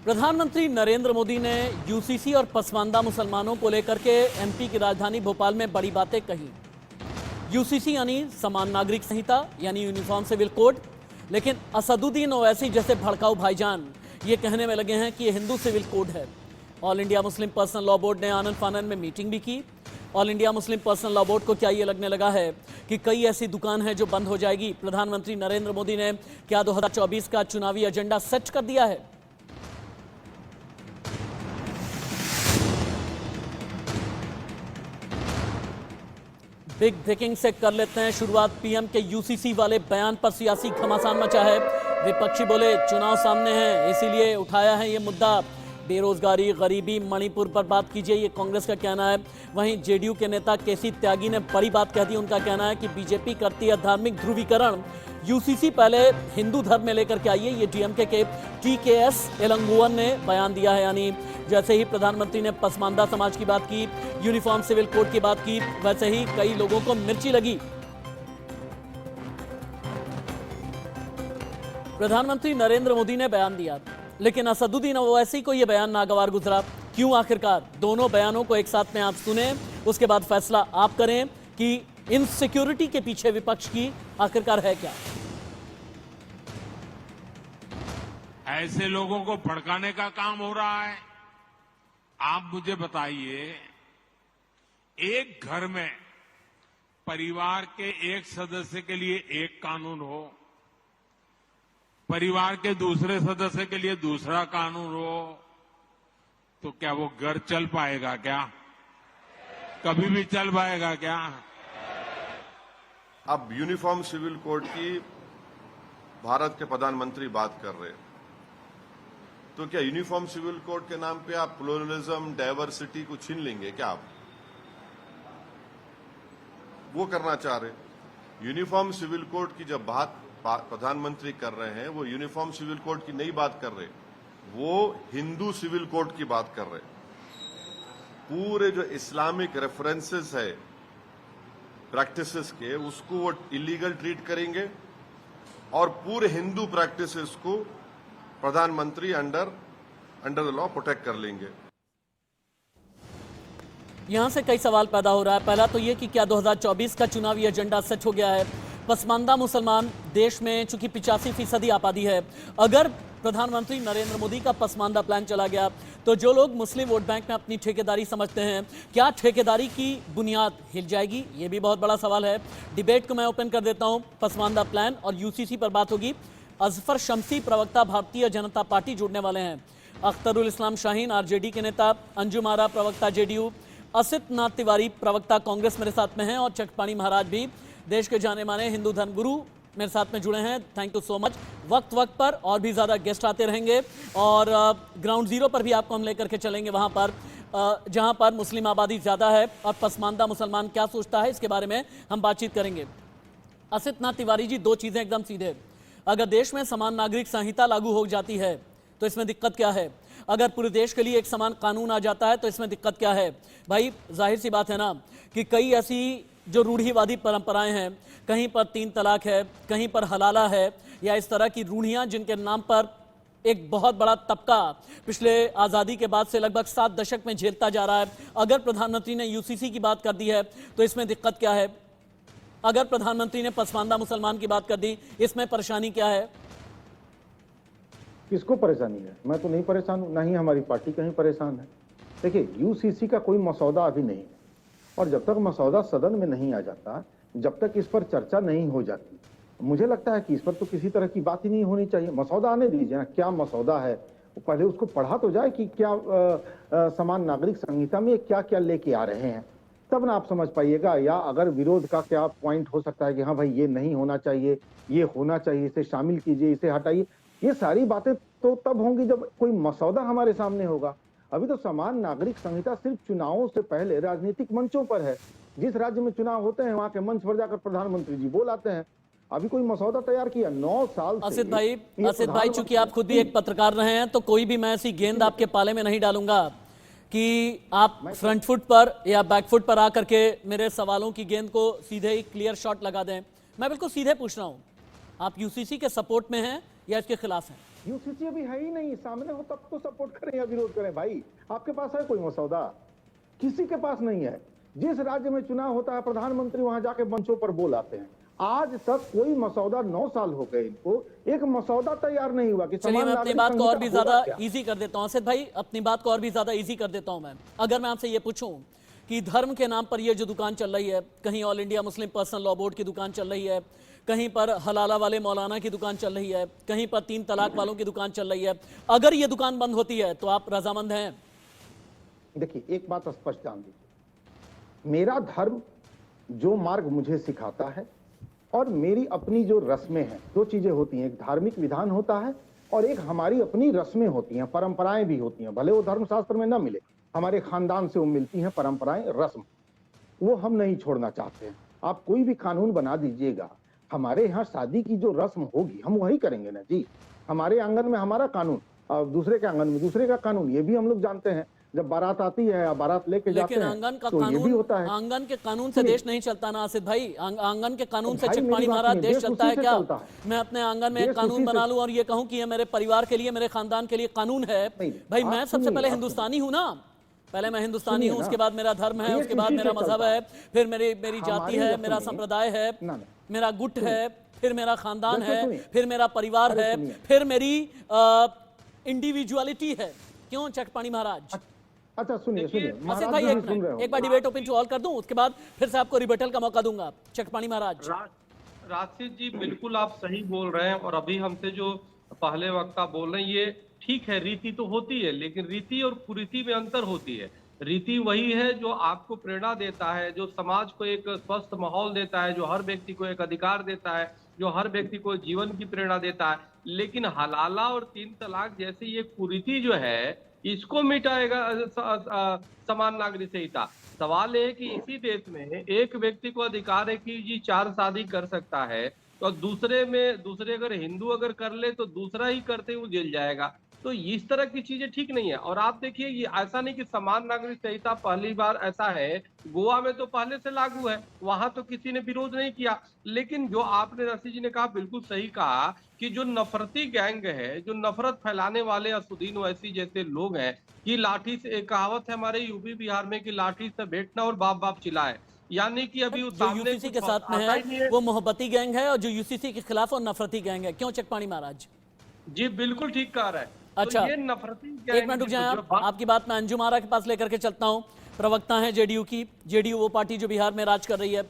प्रधानमंत्री नरेंद्र मोदी ने यूसीसी और पसमानदा मुसलमानों को लेकर के एमपी की राजधानी भोपाल में बड़ी बातें कही। यूसीसी यानी समान नागरिक संहिता यानी यूनिफॉर्म सिविल कोड, लेकिन असदुद्दीन ओवैसी जैसे भड़काऊ भाईजान ये कहने में लगे हैं कि ये हिंदू सिविल कोड है। All India Muslim personal law board ने आनंद फानन में मीटिंग भी की। All India Muslim personal law board को क्या ये लगने लगा है कि कई ऐसी दुकान है जो बंद हो जाएगी? प्रधानमंत्री नरेंद्र मोदी ने क्या 2024 का चुनावी एजेंडा सेट कर दिया है? बिग ब्रेकिंग से कर लेते हैं शुरुआत। पीएम के यूसीसी वाले बयान पर सियासी घमासान मचा है। विपक्षी बोले चुनाव सामने है इसीलिए उठाया है ये मुद्दा। बेरोजगारी, गरीबी, मणिपुर पर बात कीजिए, ये कांग्रेस का कहना है। वहीं जेडीयू के नेता केसी त्यागी ने बड़ी बात कह दी। उनका कहना है कि बीजेपी करती है धार्मिक ध्रुवीकरण, यूसीसी पहले हिंदू धर्म में लेकर के आइए। ये डीएमके के टीकेएस एलंगुवन ने बयान दिया है। यानी जैसे ही प्रधानमंत्री ने पसमानदा समाज की बात की, यूनिफॉर्म सिविल कोड की बात की, वैसे ही कई लोगों को मिर्ची लगी। प्रधानमंत्री नरेंद्र मोदी ने बयान दिया, लेकिन असदुद्दीन ओवैसी को यह बयान नागवार गुजरा। क्यों आखिरकार? दोनों बयानों को एक साथ में आप सुने, उसके बाद फैसला आप करें कि इनसिक्योरिटी के पीछे विपक्ष की आखिरकार है क्या। ऐसे लोगों को भड़काने का काम हो रहा है। आप मुझे बताइए, एक घर में परिवार के एक सदस्य के लिए एक कानून हो, परिवार के दूसरे सदस्य के लिए दूसरा कानून हो, तो क्या वो घर चल पाएगा? क्या कभी भी चल पाएगा क्या? अब यूनिफॉर्म सिविल कोड की भारत के प्रधानमंत्री बात कर रहे हैं, तो क्या यूनिफॉर्म सिविल कोड के नाम पे आप प्लुरलिज्म, डाइवर्सिटी को छीन लेंगे क्या? आप वो करना चाह रहे? यूनिफॉर्म सिविल कोड की जब बात प्रधानमंत्री कर रहे हैं, वो यूनिफॉर्म सिविल कोड की नहीं बात कर रहे, वो हिंदू सिविल कोड की बात कर रहे। पूरे जो इस्लामिक रेफरेंसेस है प्रैक्टिसेस के, उसको वो इलीगल ट्रीट करेंगे और पूरे हिंदू प्रैक्टिसेस को प्रधानमंत्री अंडर द लॉ प्रोटेक्ट कर लेंगे। यहां से कई सवाल पैदा हो रहा है। पहला तो ये कि क्या 2024 का चुनावी एजेंडा सेट हो गया है? पसमानदा मुसलमान देश में चूंकि 85% आबादी है, अगर प्रधानमंत्री नरेंद्र मोदी का पसमानदा प्लान चला गया तो जो लोग मुस्लिम वोट बैंक में अपनी ठेकेदारी समझते हैं, क्या ठेकेदारी की बुनियाद हिल जाएगी? ये भी बहुत बड़ा सवाल है। डिबेट को मैं ओपन कर देता हूं। पसमानदा प्लान और यूसीसी पर बात होगी। अजफर शम्सी प्रवक्ता भारतीय जनता पार्टी जुड़ने वाले हैं। अख्तरुल इस्लाम शाहीन आरजेडी के नेता, अंजुम आरा प्रवक्ता जेडीयू, असित नाथ तिवारी प्रवक्ता कांग्रेस मेरे साथ में हैं और चकपाणी महाराज भी देश के जाने माने हिंदू धर्मगुरु मेरे साथ में जुड़े हैं। Thank you so much. वक्त पर और भी ज़्यादा गेस्ट आते रहेंगे और ग्राउंड जीरो पर भी आपको हम लेकर के चलेंगे, वहाँ पर जहाँ पर मुस्लिम आबादी ज़्यादा है और पसमानदा मुसलमान क्या सोचता है इसके बारे में हम बातचीत करेंगे। असित नाथ तिवारी जी, दो चीज़ें एकदम सीधे। अगर देश में समान नागरिक संहिता लागू हो जाती है तो इसमें दिक्कत क्या है? अगर पूरे देश के लिए एक समान कानून आ जाता है तो इसमें दिक्कत क्या है? भाई जाहिर सी बात है ना कि कई ऐसी जो रूढ़िवादी परंपराएं हैं, कहीं पर 3 तलाक है, कहीं पर हलाला है, या इस तरह की रूढ़ियां जिनके नाम पर एक बहुत बड़ा तबका पिछले आज़ादी के बाद से लगभग 7 दशक में झेलता जा रहा है। अगर प्रधानमंत्री ने यूसीसी की बात कर दी है तो इसमें दिक्कत क्या है? अगर प्रधानमंत्री ने पसमानदा मुसलमान की बात कर दी, इसमें परेशानी क्या है? किसको परेशानी है? मैं तो नहीं परेशान हूं, ना ही हमारी पार्टी कहीं परेशान है। देखिए, यूसीसी का कोई मसौदा अभी नहीं है और जब तक मसौदा सदन में नहीं आ जाता, जब तक इस पर चर्चा नहीं हो जाती, मुझे लगता है कि इस पर तो किसी तरह की बात ही नहीं होनी चाहिए। मसौदा आने दीजिए ना, क्या मसौदा है वो पहले उसको पढ़ा तो जाए कि क्या समान नागरिक संहिता में क्या क्या लेके आ रहे हैं, तब ना आप समझ पाइएगा। या अगर विरोध का क्या पॉइंट हो सकता है कि हाँ भाई ये नहीं होना चाहिए, ये होना चाहिए, इसे शामिल कीजिए, इसे हटाइए, ये सारी बातें तो तब होंगी जब कोई मसौदा हमारे सामने होगा। अभी तो समान नागरिक संहिता सिर्फ चुनावों से पहले राजनीतिक मंचों पर है। जिस राज्य में चुनाव होते हैं वहां के मंच पर जाकर प्रधानमंत्री जी बोल आते हैं। अभी कोई मसौदा तैयार किया 9 साल से। असित भाई, चूंकि आप खुद भी एक पत्रकार रहे हैं तो कोई भी मैं ऐसी गेंद आपके पाले में नहीं डालूंगा कि आप फ्रंट फुट पर या बैक फुट पर आकर के मेरे सवालों की गेंद को सीधे ही क्लियर शॉट लगा दें। मैं बिल्कुल सीधे पूछ रहा हूं, आप यूसीसी के सपोर्ट में हैं या इसके खिलाफ हैं? यूसीसी अभी है ही नहीं, सामने हो तब तो सपोर्ट करें या विरोध करें। भाई आपके पास है कोई मसौदा? किसी के पास नहीं है। जिस राज्य में चुनाव होता है प्रधानमंत्री वहां जाके मंचों पर बोल आते हैं। आज तक कोई मसौदा, 9 साल हो गए इनको, एक मसौदा तैयार नहीं हुआ कि चलिए समान मैं अपनी नागरिक बात को और भी संहिता ज्यादा होगा क्या? इजी कर देता हूं असद भाई, अपनी बात को और भी ज्यादा इजी कर देता हूं मैं। अगर मैं आपसे ये पूछूं कि धर्म के नाम पर ये जो दुकान चल रही है, कहीं all India Muslim personal law board की दुकान चल रही है, कहीं पर हलाला वाले मौलाना की दुकान चल रही है, कहीं पर 3 तलाक वालों की दुकान चल रही है, अगर ये दुकान बंद होती है तो आप रजामंद हैं? देखिए एक बात स्पष्ट जान लीजिए, मेरा धर्म जो मार्ग मुझे सिखाता है और मेरी अपनी जो रस्में हैं, 2 चीजें होती हैं, एक धार्मिक विधान होता है और एक हमारी अपनी रस्में होती हैं, परंपराएं भी होती हैं। भले वो धर्मशास्त्र में ना मिले, हमारे खानदान से वो मिलती हैं परंपराएं, रस्म, वो हम नहीं छोड़ना चाहते हैं। आप कोई भी कानून बना दीजिएगा, हमारे यहाँ शादी की जो रस्म होगी हम वही करेंगे ना जी। हमारे आंगन में हमारा कानून और दूसरे के आंगन में दूसरे का कानून, ये भी हम लोग जानते हैं। जब बारात आती है या बारात लेके जाते लेकिन हैं आंगन का तो ये भी कानून, होता है। आंगन के कानून से देश नहीं चलता ना आसिफ भाई। आंगन के कानून से भाई, चिटपाणी मेरी बात महाराज सुनिए, देश चलता है उसी से क्या? चलता है। मैं अपने आंगन में एक देश कानून उसी से- बना लूं और ये कहूं कि ये मेरे परिवार के लिए, मेरे खानदान के लिए कानून है। नहीं, भाई आप मैं सबसे सुनिए, पहले आप हिंदुस्तानी हूं ना, पहले मैं हिंदुस्तानी सुनिए हूं, ना। उसके बाद मेरा धर्म है, देश उसके बाद उसी मेरा से मजहब चलता है, फिर मेरी जाति हमारी है, रस्म मेरा में- संप्रदाय है, ना, ना। मेरा गुट है, फिर मेरा खानदान जैसे है, सुनिए। फिर मेरा परिवार अरे है, सुनिए। फिर मेरी इंडिविजुअलिटी है। क्यों चटपाणी महाराज? अच्छा सुनिए सुनिए, आसिफ महाराज भाई जी एक भी सुन रहे मिनट, हो। एक बार डिबेट ओपन टू ऑल कर दूं, उसके बाद फिर से आपको रिबेटल का मौका दूंगा। चटपाणी महाराज। राशिद जी बिल्कुल आप सही बोल रहे हैं। और अभी हमसे जो पहले वक्ता बोल रहे हैं ये ठीक है, रीति तो होती है, लेकिन रीति और कुरीति में अंतर होती है। रीति वही है जो आपको प्रेरणा देता है, जो समाज को एक स्वस्थ माहौल देता है, जो हर व्यक्ति को एक अधिकार देता है, जो हर व्यक्ति को जीवन की प्रेरणा देता है। लेकिन हलाला और 3 तलाक जैसी ये कुरीति जो है, इसको मिटाएगा समान नागरिक संहिता। सवाल है कि इसी देश में एक व्यक्ति को अधिकार है कि जी 4 शादी कर सकता है, तो दूसरे अगर हिंदू अगर कर ले तो दूसरा ही करते हुए जेल जाएगा। तो इस तरह की चीजें ठीक नहीं है। और आप देखिए ये ऐसा नहीं कि समान नागरिक संहिता पहली बार ऐसा है, गोवा में तो पहले से लागू है, वहां तो किसी ने विरोध नहीं किया। लेकिन जो आपने रसी जी ने कहा बिल्कुल सही कहा कि जो नफरती गैंग है, जो नफरत फैलाने वाले असुद्दीन ओवैसी जैसे लोग हैं, कि लाठी से, एक कहावत है हमारे यूपी बिहार में कि लाठी से बैठना और बाप बाप चिल्लाए, यानी कि अभी जो यूसीसी के साथ में है वो मोहब्बती गैंग है और जो यूसीसी के खिलाफ और नफरती गैंग है। क्यों चटपाणी महाराज? जी बिल्कुल ठीक कह रहा है। अच्छा, तो ये नफरती एक मिनट रुक जाए आप, आपकी बात मैं अंजुम आरा के पास लेकर के चलता हूं। प्रवक्ता हैं जेडीयू की, जेडीयू वो पार्टी जो बिहार में राज कर रही है।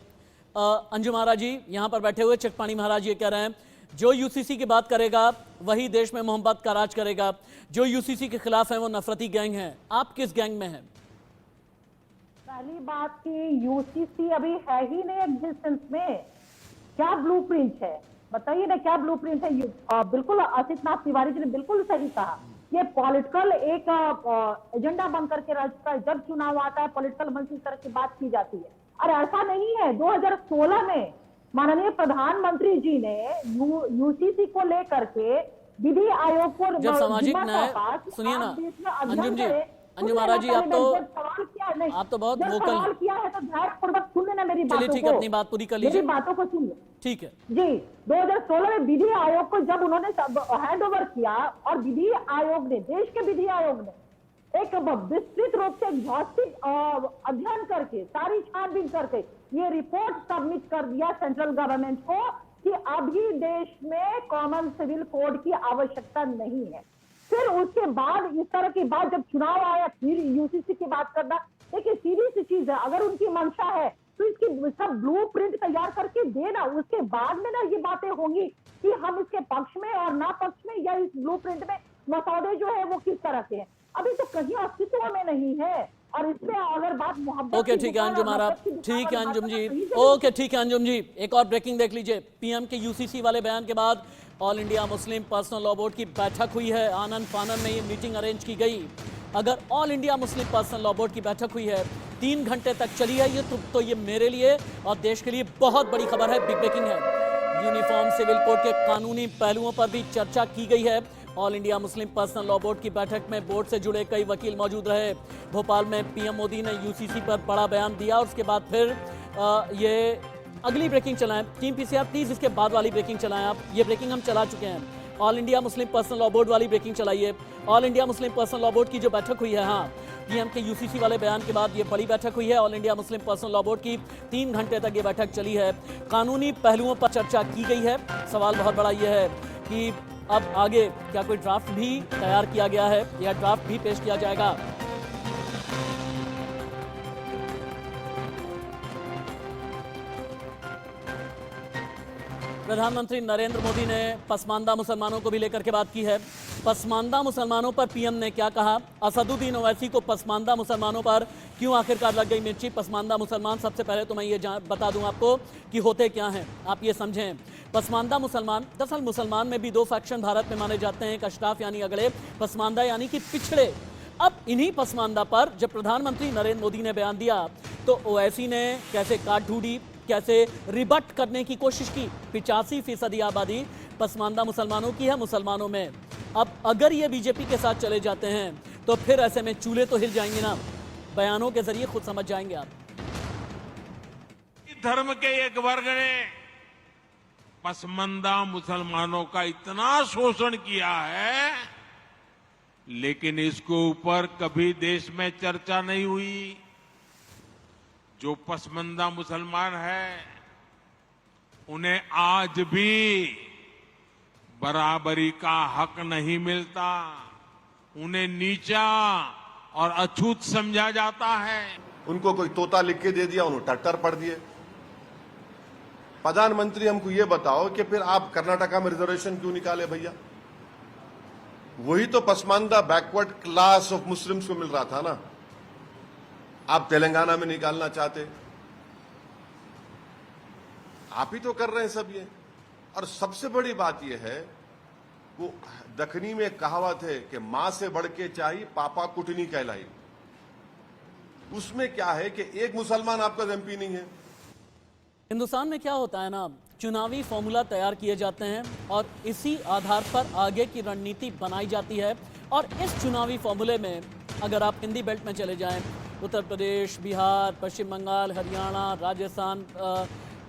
अंजुम आरा जी यहाँ पर बैठे हुए, चटपाणी महाराज ये कह रहे हैं जो यूसीसी की बात करेगा वही देश में मोहब्बत का राज करेगा, जो यूसीसी के खिलाफ है वो नफरती गैंग है। आप किस गैंग में हैं? पहली बात कि यूसीसी अभी है ही नहीं एग्जिस्टेंस में। क्या ब्लूप्रिंट है बताइए ना, क्या ब्लूप्रिंट है? बिल्कुल आसिफ नाथ तिवारी जी ने बिल्कुल सही कहा। ये पॉलिटिकल एक एजेंडा बन करके रहता है। जब चुनाव आता है पॉलिटिकल मंच इस तरह की बात की जाती है। और ऐसा नहीं है, 2016 में माननीय प्रधानमंत्री जी ने यूसीसी को लेकर के विधि आयोग को जब सामाजिक न्याय, सुनिए ना अंजुम जी, अंजुम आरा जी, आप तो बहुत वोकल सवाल किया है तो ध्यानपूर्वक सुन लेना मेरी बातों चलिए को। ठीक है, अपनी बात पूरी कर लीजिए, मेरी बातों को सुन लो। ठीक है जी। 2016 में विधि आयोग को जब उन्होंने हैंड ओवर किया और विधि आयोग ने, देश के विधि आयोग ने एक विस्तृत रूप से एग्जॉस्टिव अध्ययन करके, सारी छानबीन करके ये रिपोर्ट सबमिट कर दिया सेंट्रल गवर्नमेंट को कि अभी देश में कॉमन सिविल कोड की आवश्यकता नहीं है। फिर उसके बाद इस तरह की बात जब चुनाव आया फिर यूसीसी की बात करना, देखिए सीधी सी चीज है। अगर उनकी मंशा है तो इसकी सब ब्लूप्रिंट तैयार करके देना, उसके बाद में ना ये बातें होंगी कि हम इसके पक्ष में और ना पक्ष में, या इस ब्लूप्रिंट में मसौदे जो है वो किस तरह के हैं, अभी तो कहीं अस्तित्व में नहीं है। और इसमें अगर बात मोहब्बत, ओके ठीक है अंजुम आरा, ठीक है अंजुम जी, ओके ठीक है अंजुम जी। एक और ब्रेकिंग देख लीजिए। पीएम के यूसीसी वाले बयान के बाद all India Muslim personal law board की बैठक हुई है। आनंद फानन में ये मीटिंग अरेंज की गई। अगर all India Muslim personal law board की बैठक हुई है, 3 घंटे तक चली है ये, तो ये मेरे लिए और देश के लिए बहुत बड़ी खबर है, बिग ब्रेकिंग है। यूनिफॉर्म सिविल कोड के कानूनी पहलुओं पर भी चर्चा की गई है। All India Muslim personal law board की बैठक में बोर्ड से जुड़े कई वकील मौजूद रहे। भोपाल में पीएम मोदी ने यूसीसी पर बड़ा बयान दिया और उसके बाद फिर ये अगली ब्रेकिंग चलाएं। टीम पीसीआर प्लीज इसके बाद वाली ब्रेकिंग चलाएं आप। ये ब्रेकिंग हम चला चुके हैं। All India Muslim personal law board वाली ब्रेकिंग चलाई है। All India Muslim personal law board की जो बैठक हुई है, हाँ, पीएम के यूसीसी वाले बयान के बाद ये बड़ी बैठक हुई है। All India Muslim personal law board की 3 घंटे तक ये बैठक चली है। कानूनी पहलुओं पर चर्चा की गई है। सवाल बहुत बड़ा ये है कि अब आगे क्या कोई ड्राफ्ट भी तैयार किया गया है या ड्राफ्ट भी पेश किया जाएगा। प्रधानमंत्री नरेंद्र मोदी ने पसमानदा मुसलमानों को भी लेकर के बात की है। पसमानदा मुसलमानों पर पीएम ने क्या कहा, असदुद्दीन ओवैसी को पसमानदा मुसलमानों पर क्यों आखिरकार लग गई मिर्ची। पसमानदा मुसलमान, सबसे पहले तो मैं ये बता दूं आपको कि होते क्या हैं, आप ये समझें। पसमानदा मुसलमान, दरअसल मुसलमान में भी 2 फैक्शन भारत में माने जाते हैं, एक अशराफ यानी अगड़े, पसमानदा यानी कि पिछड़े। अब इन्हीं पसमानदा पर जब प्रधानमंत्री नरेंद्र मोदी ने बयान दिया तो ओवैसी ने कैसे काट ढूंढी, कैसे रिबट करने की कोशिश की। 85% आबादी पसमानदा मुसलमानों की है मुसलमानों में। अब अगर ये बीजेपी के साथ चले जाते हैं तो फिर ऐसे में चूल्हे तो हिल जाएंगे ना। बयानों के जरिए खुद समझ जाएंगे आप। धर्म के एक वर्ग ने पसमानदा मुसलमानों का इतना शोषण किया है, लेकिन इसके ऊपर कभी देश में चर्चा नहीं हुई। जो पसमानदा मुसलमान है उन्हें आज भी बराबरी का हक नहीं मिलता, उन्हें नीचा और अछूत समझा जाता है। उनको कोई तोता लिख के दे दिया, उन्होंने टट्टर पढ़ दिए। प्रधानमंत्री हमको ये बताओ कि फिर आप कर्नाटका में रिजर्वेशन क्यों निकाले भैया? वही तो Pasmanda backward class of Muslims को मिल रहा था ना, आप तेलंगाना में निकालना चाहते। आप ही तो कर रहे हैं सब ये। और सबसे बड़ी बात यह है, वो दखनी में कहावत है कि मां से बढ़ के चाहिए पापा कुटनी कहलाई। उसमें क्या है कि एक मुसलमान आपका एमपी नहीं है। हिंदुस्तान में क्या होता है ना, चुनावी फॉर्मूला तैयार किए जाते हैं और इसी आधार पर आगे की रणनीति बनाई जाती है। और इस चुनावी फॉर्मूले में अगर आप हिंदी बेल्ट में चले जाएं, उत्तर प्रदेश, बिहार, पश्चिम बंगाल, हरियाणा, राजस्थान,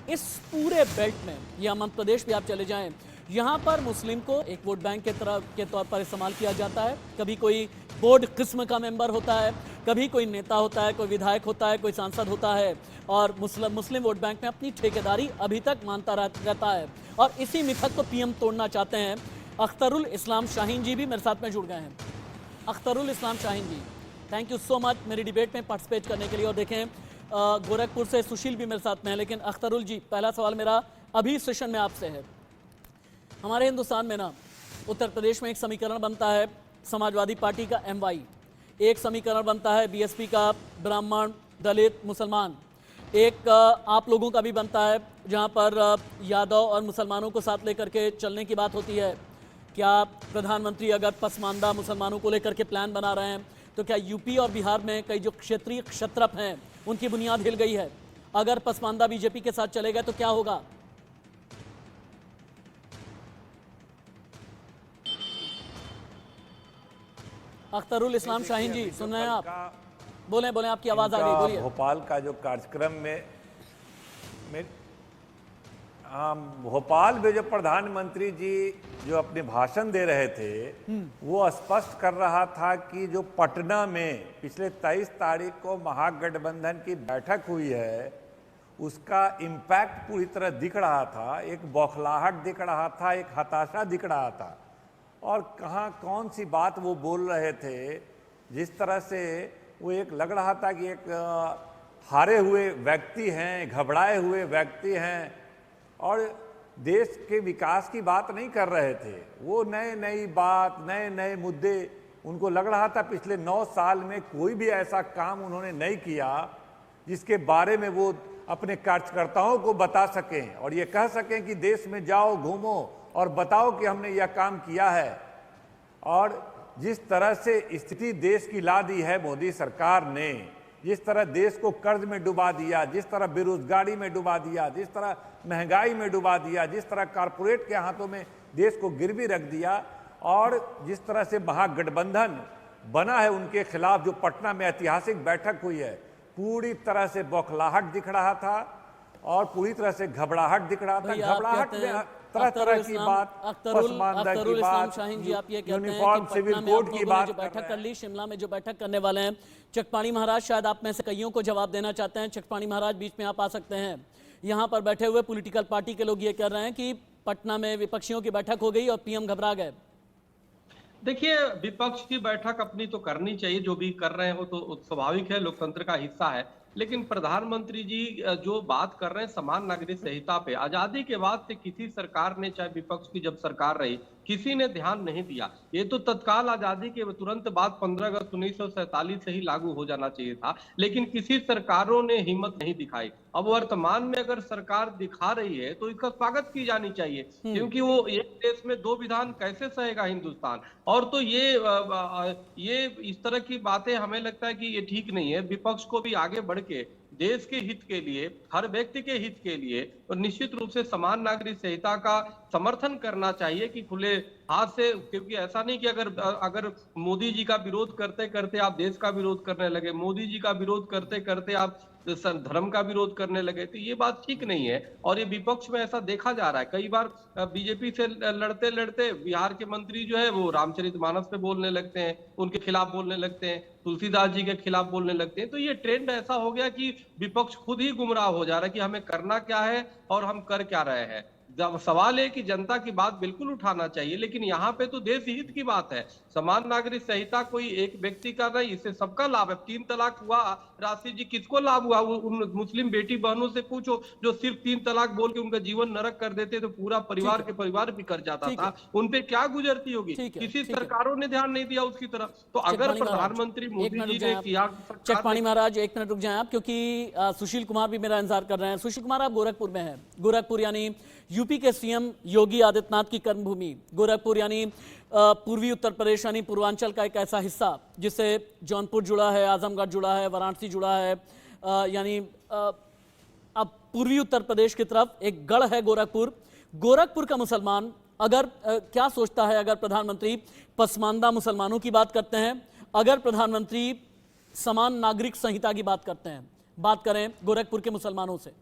इस पूरे बेल्ट में, या मध्य प्रदेश भी आप चले जाएं, यहाँ पर मुस्लिम को एक वोट बैंक के तौर पर इस्तेमाल किया जाता है। कभी कोई बोर्ड किस्म का मेंबर होता है, कभी कोई नेता होता है, कोई विधायक होता है, कोई सांसद होता है, और मुस्लिम वोट बैंक में अपनी ठेकेदारी अभी तक मानता रहता है। और इसी मिथक को पीएम तोड़ना चाहते हैं। अख्तरुल इस्लाम शाहीन जी भी मेरे साथ में जुड़ गए हैं। अख्तरुल इस्लाम शाहीन जी, थैंक यू सो मच मेरी डिबेट में पार्टिसिपेट करने के लिए। और देखें, गोरखपुर से सुशील भी मेरे साथ में है। लेकिन अख्तरुल जी, पहला सवाल मेरा अभी सेशन में आपसे है। हमारे हिंदुस्तान में ना, उत्तर प्रदेश में एक समीकरण बनता है समाजवादी पार्टी का MY, एक समीकरण बनता है BSP का ब्राह्मण, दलित, मुसलमान, एक आप लोगों का भी बनता है जहां पर यादव और मुसलमानों को साथ लेकर के चलने की बात होती है। क्या प्रधानमंत्री अगर पसमानदा मुसलमानों को लेकर के प्लान बना रहे हैं तो क्या यूपी और बिहार में कई जो क्षेत्रीय क्षत्रप हैं उनकी बुनियाद हिल गई है? अगर पसमानदा बीजेपी के साथ चले गए तो क्या होगा? अख्तरुल इस्लाम शाहीन जी, सुन रहे हैं आप? बोले बोले, आपकी आवाज आ गई, बोलिए। भोपाल का जो कार्यक्रम में भोपाल में जो प्रधानमंत्री जी जो अपने भाषण दे रहे थे, वो स्पष्ट कर रहा था कि जो पटना में पिछले 23 तारीख को महागठबंधन की बैठक हुई है, उसका इम्पैक्ट पूरी तरह दिख रहा था। एक बौखलाहट दिख रहा था, एक हताशा दिख रहा था। और कहाँ कौन सी बात वो बोल रहे थे, जिस तरह से वो एक लग रहा था कि एक हारे हुए व्यक्ति हैं, घबराए हुए व्यक्ति हैं, और देश के विकास की बात नहीं कर रहे थे। वो नई बात, नए मुद्दे, उनको लग रहा था पिछले 9 साल में कोई भी ऐसा काम उन्होंने नहीं किया जिसके बारे में वो अपने कार्यकर्ताओं को बता सकें और ये कह सकें कि देश में जाओ, घूमो और बताओ कि हमने यह काम किया है। और जिस तरह से स्थिति देश की ला दी है मोदी सरकार ने, जिस तरह देश को कर्ज में डुबा दिया, जिस तरह बेरोजगारी में डुबा दिया, जिस तरह महंगाई में डुबा दिया, जिस तरह कारपोरेट के हाथों में देश को गिरवी रख दिया, और जिस तरह से महागठबंधन बना है उनके खिलाफ, जो पटना में ऐतिहासिक बैठक हुई है, पूरी तरह से बौखलाहट दिख रहा था और पूरी तरह से घबराहट दिख रहा था। घबराहट में तरह तरह की बात, पसमानदा की इस्लाम बात, शाहीन जी, आप ये कहते हैं यूनिफॉर्म कि सिविल पटना में कोड आप की लोगों ने बात जो कर बैठक रहे कर हैं। ली, शिमला में जो बैठक करने वाले हैं, चकपाणी महाराज शायद आप में से कईयों को जवाब देना चाहते हैं। चकपाणी महाराज बीच में आप आ सकते हैं। यहाँ पर बैठे हुए पॉलिटिकल पार्टी के लोग ये कह रहे हैं कि पटना में विपक्षियों की बैठक हो गई और पीएम घबरा गए। देखिए, विपक्ष की बैठक अपनी तो करनी चाहिए, जो भी कर रहे हो तो स्वाभाविक है, लोकतंत्र का हिस्सा है। लेकिन प्रधानमंत्री जी जो बात कर रहे हैं समान नागरिक संहिता पे, आजादी के बाद से किसी सरकार ने, चाहे विपक्ष की जब सरकार रही, किसी ने ध्यान नहीं दिया। ये तो तत्काल आजादी के तुरंत बाद 15 अगस्त 1947 से ही लागू हो जाना चाहिए था, लेकिन किसी सरकारों ने हिम्मत नहीं दिखाई। अब वर्तमान में अगर सरकार दिखा रही है तो इसका स्वागत की जानी चाहिए, क्योंकि वो एक देश में दो विधान कैसे सहेगा हिंदुस्तान। और तो ये इस तरह की बातें हमें लगता है कि ये ठीक नहीं है। विपक्ष को भी आगे बढ़ के देश के हित के लिए, हर व्यक्ति के हित के लिए और निश्चित रूप से समान नागरिक संहिता का समर्थन करना चाहिए कि खुले हाथ से, क्योंकि ऐसा नहीं कि अगर मोदी जी का विरोध करते करते आप देश का विरोध करने लगे, मोदी जी का विरोध करते करते आप धर्म का विरोध करने लगे, तो ये बात ठीक नहीं है। और ये विपक्ष में ऐसा देखा जा रहा है। कई बार बीजेपी से लड़ते लड़ते बिहार के मंत्री जो है वो रामचरितमानस पे बोलने लगते हैं, उनके खिलाफ बोलने लगते हैं, तुलसीदास जी के खिलाफ बोलने लगते हैं। तो ये ट्रेंड ऐसा हो गया कि विपक्ष खुद ही गुमराह हो जा रहा है कि हमें करना क्या है और हम कर क्या रहे हैं। जब सवाल है कि जनता की बात बिल्कुल उठाना चाहिए, लेकिन यहाँ पे तो देश हित की बात है। समान नागरिक संहिता कोई एक व्यक्ति का नहीं, इससे सबका लाभ है। 3 तलाक हुआ, राशि जी, किसको लाभ हुआ? उन मुस्लिम बेटी बहनों से पूछो जो सिर्फ 3 तलाक बोल के उनका जीवन नरक कर देते, तो पूरा परिवार के परिवार बिखर जाता था। उन पे क्या गुजरती होगी? किसी सरकारों ने ध्यान नहीं दिया उसकी तरफ। तो अगर प्रधानमंत्री मोदी जी ने किया, चकपाणी महाराज 1 मिनट रुक जाएं आप, क्योंकि सुशील कुमार भी मेरा इंतजार कर रहे हैं। सुशील कुमार, आप गोरखपुर में हैं। गोरखपुर यानी यूपी के सीएम योगी आदित्यनाथ की कर्मभूमि। गोरखपुर यानी पूर्वी उत्तर प्रदेश यानी पूर्वांचल का एक ऐसा हिस्सा जिससे जौनपुर जुड़ा है, आजमगढ़ जुड़ा है, वाराणसी जुड़ा है, यानी अब पूर्वी उत्तर प्रदेश की तरफ एक गढ़ है गोरखपुर। गोरखपुर का मुसलमान अगर क्या सोचता है अगर प्रधानमंत्री पसमानदा मुसलमानों की बात करते हैं, अगर प्रधानमंत्री समान नागरिक संहिता की बात करते हैं? बात करें गोरखपुर के मुसलमानों से।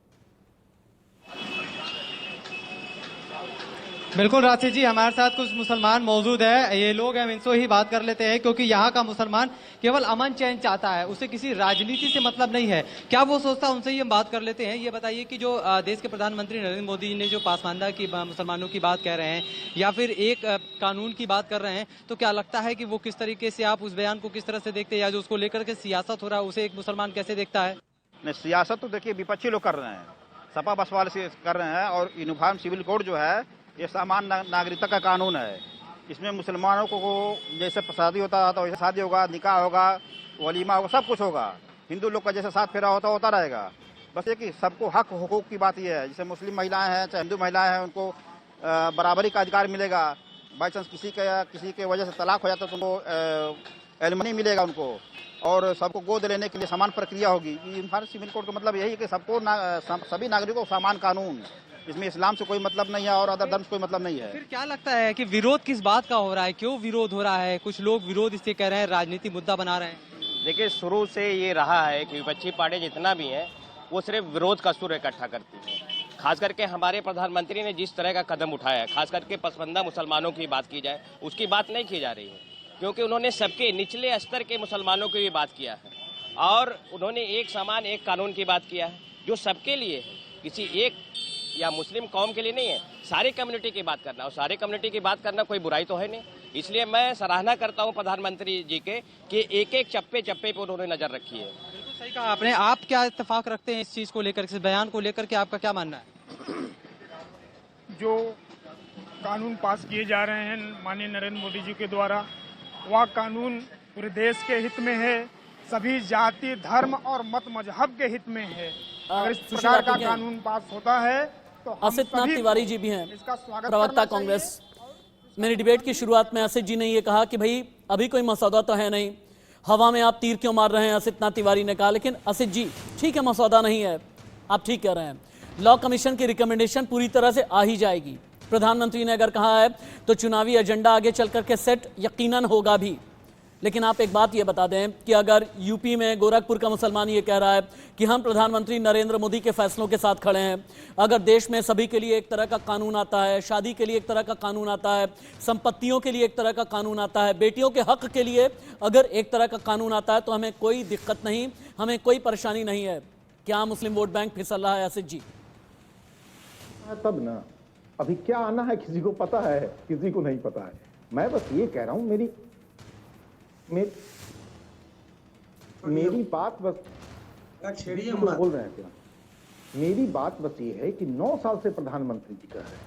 बिल्कुल राशि जी, हमारे साथ कुछ मुसलमान मौजूद है। ये लोग हम इनसे ही बात कर लेते हैं, क्योंकि यहाँ का मुसलमान केवल अमन चैन चाहता है, उसे किसी राजनीति से मतलब नहीं है। क्या वो सोचता है, उनसे ही हम बात कर लेते हैं। ये बताइए कि जो देश के प्रधानमंत्री नरेंद्र मोदी जी ने जो पासमानदा की मुसलमानों की बात कह रहे हैं या फिर एक कानून की बात कर रहे हैं, तो क्या लगता है कि वो किस तरीके से, आप उस बयान को किस तरह से देखते हैं, या जो उसको लेकर के सियासत हो रहा है उसे एक मुसलमान कैसे देखता है? नहीं, सियासत तो देखिए विपक्षी लोग कर रहे हैं, सपा बसपा वाले से कर रहे हैं। और यूनिफॉर्म सिविल कोड जो है ये समान नागरिकता का कानून है। इसमें मुसलमानों को जैसे शादी होता है तो वैसे शादी होगा, निकाह होगा, वलीमा होगा, सब कुछ होगा। हिंदू लोग का जैसे साथ फेरा होता रहेगा। बस ये कि सबको हक हुकूक की बात ये है, जैसे मुस्लिम महिलाएं हैं चाहे हिंदू महिलाएं हैं, उनको बराबरी का अधिकार मिलेगा। बाई चांस किसी के वजह से तलाक हो जाता तो उनको एलिमनी मिलेगा उनको, और सबको गोद लेने के लिए समान प्रक्रिया होगी। यूनिफॉर्म सिविल कोड का मतलब यही है कि सबको सभी नागरिकों को समान कानून, इसमें इस्लाम से कोई मतलब नहीं है और अदर धर्म से कोई मतलब नहीं है। फिर क्या लगता है कि विरोध किस बात का हो रहा है, क्यों विरोध हो रहा है? कुछ लोग विरोध इससे कह रहे हैं, राजनीति मुद्दा बना रहे हैं। देखिए, शुरू से ये रहा है कि विपक्षी पार्टी जितना भी है वो सिर्फ विरोध का सुर इकट्ठा करती है। खास करके हमारे प्रधानमंत्री ने जिस तरह का कदम उठाया है, खास करके पसमानदा मुसलमानों की बात की जाए, उसकी बात नहीं की जा रही है, क्योंकि उन्होंने सबके निचले स्तर के मुसलमानों की भी बात किया है और उन्होंने एक समान एक कानून की बात किया है जो सबके लिए है, किसी एक या मुस्लिम कौम के लिए नहीं है। सारी कम्युनिटी की बात करना, और सारी कम्युनिटी की बात करना कोई बुराई तो है नहीं। इसलिए मैं सराहना करता हूं प्रधानमंत्री जी के कि एक एक चप्पे चप्पे पर उन्होंने नजर रखी है। बिल्कुल सही कहा आपने। आप क्या इत्तेफाक रखते हैं इस चीज को लेकर, इस बयान को लेकर के आपका क्या मानना है? जो कानून पास किए जा रहे हैं माननीय नरेंद्र मोदी जी के द्वारा, वह कानून पूरे देश के हित में है, सभी जाति धर्म और मत मजहब के हित में है। अगर इस प्रकार का कानून पास होता है तो असितनाथ तिवारी जी भी हैं, प्रवक्ता कांग्रेस। मेरी डिबेट की शुरुआत में असित जी ने यह कहा कि भाई अभी कोई मसौदा तो है नहीं, हवा में आप तीर क्यों मार रहे हैं, असितनाथ तिवारी ने कहा। लेकिन असित जी, ठीक है मसौदा नहीं है, आप ठीक कह रहे हैं, लॉ कमीशन की रिकमेंडेशन पूरी तरह से आ ही जाएगी। प्रधानमंत्री ने अगर कहा है तो चुनावी एजेंडा आगे चल करके सेट यकीनन होगा भी, लेकिन आप एक बात ये बता दें कि अगर यूपी में गोरखपुर का मुसलमान ये कह रहा है कि हम प्रधानमंत्री नरेंद्र मोदी के फैसलों के साथ खड़े हैं, अगर देश में सभी के लिए एक तरह का कानून आता है, शादी के लिए एक तरह का कानून आता है, संपत्तियों के लिए एक तरह का कानून आता है, बेटियों के हक के लिए अगर एक तरह का कानून आता है, तो हमें कोई दिक्कत नहीं, हमें कोई परेशानी नहीं है। क्या मुस्लिम वोट बैंक फिसल रहा है आसिफ जी? तब ना, अभी क्या आना है किसी को पता है, किसी को नहीं पता है। मैं बस ये कह रहा हूं, मेरी बात बस बोल रहे हैं क्या? मेरी बात बस ये है कि 9 साल से प्रधानमंत्री जी कह रहे हैं,